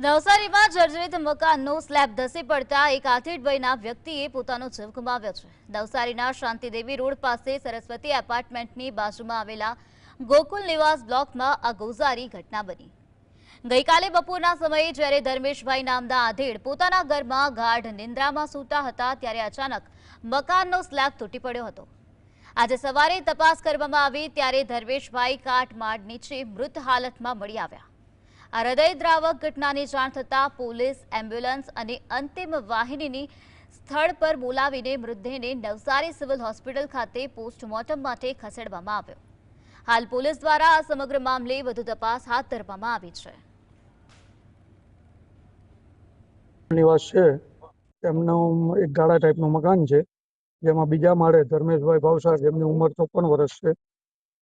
નવસારીમાં જર્જરિત મકાનનો સ્લેબ ધસી પડતા એક 68 વયના વ્યક્તિએ પોતાનો જીવ ગુમાવ્યો છે। નવસારીના શાંતિદેવી રોડ પાસે સરસ્વતી એપાર્ટમેન્ટની બાજુમાં આવેલા ગોકુલ નિવાસ બ્લોકમાં આ ગોઝારી ઘટના બની। ગઈકાલે બપોરના સમયે જ્યારે ધર્મેશભાઈ નામના આધેડ પોતાના ઘરમાં ગાઢ નિંદ્રામાં સૂતા હતા ત્યારે અચાનક મકાનનો સ્લેબ તૂટી પડ્યો હતો। આજે સવારે તપાસ કરવામાં આવી ત્યારે ધર્મેશભાઈ કાટમાળ નીચે મૃત હાલતમાં મળી આવ્યા। આ હૃદયદ્રાવક ઘટનાની જાણ થતાં પોલીસ, એમ્બ્યુલન્સ અને અંતિમ વાહિનીની સ્થળ પર બોલાવીને મૃતદેહને નવસારી સિવિલ હોસ્પિટલ ખાતે પોસ્ટમોર્ટમ માટે ખસેડવામાં આવ્યો। હાલ પોલીસ દ્વારા આ સમગ્ર મામલે વધુ તપાસ હાથ ધરવામાં આવી છે। નિવાસ છે તેમનું એક ગાળા ટાઈપનું મકાન છે, જેમાં બીજા માળે ધર્મેશભાઈ ભાવસાર, જેમની ઉંમર 54 વર્ષ છે,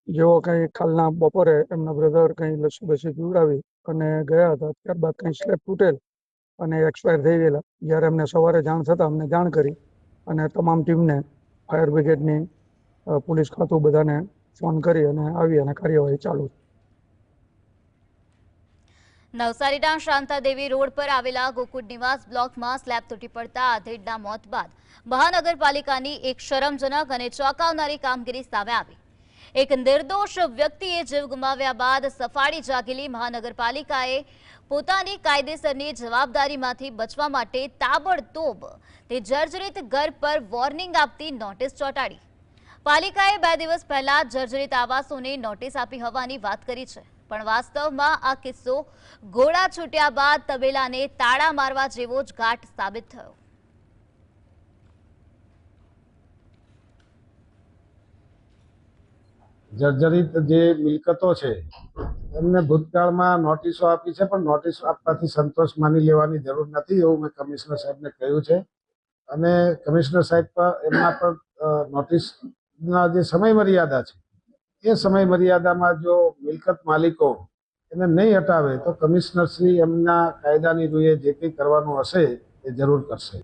જેઓ કંઈ કાલના બપોરે એમના બ્રધર કંઈ લસ્સી બસી પીવડાવી અને ગયા હતા। ત્યારબાદ કંઈ સ્લેબ તૂટેલ અને એક્સપાયર થઈ ગયેલા। જ્યારે એમને સવારે જાણ થતાં અમને જાણ કરી અને તમામ ટીમને, ફાયર બ્રિગેડની, પોલીસ ખાતું બધાને ફોન કરી અને આવી અને કાર્યવાહી ચાલુ છે। નવસારીના શાંતાદેવી રોડ પર આવેલા ગોકુળ નિવાસ બ્લોકમાં સ્લેબ તૂટી પડતા આધેડના મોત બાદ મહાનગરપાલિકાની એક શરમજનક અને ચોંકાવનારી કામગીરી સામે આવી। એક નિર્દોષ વ્યક્તિએ જીવ ગુમાવ્યા બાદ સફાળી જાગેલી મહાનગરપાલિકાએ પોતાની કાયદેસરની જવાબદારીમાંથી બચવા માટે તાબડતોબ તે જર્જરિત ઘર પર વોર્નિંગ આપતી નોટિસ ચોંટાડી। પાલિકાએ 2 દિવસ પહેલા જર્જરિત આવાસોને નોટિસ આપી હોવાની વાત કરી છે, પણ વાસ્તવમાં આ કિસ્સો ઘોડા છૂટ્યા બાદ તબેલાને તાળા મારવા જેવો જ ઘાટ સાબિત થયો। જર્જરિત જે મિલકતો છે એમને ભૂતકાળમાં નોટિસો આપી છે, પણ નોટિસ આપવાથી સંતોષ માની લેવાની જરૂર નથી એવું મેં કમિશનર સાહેબને કહ્યું છે। અને કમિશનર સાહેબ પર એમના પર નોટિસના જે સમય મર્યાદા છે એ સમય મર્યાદામાં જો મિલકત માલિકો એને નહીં હટાવે તો કમિશનર શ્રી એમના કાયદાની રૂએ જે કંઈ કરવાનું હશે એ જરૂર કરશે।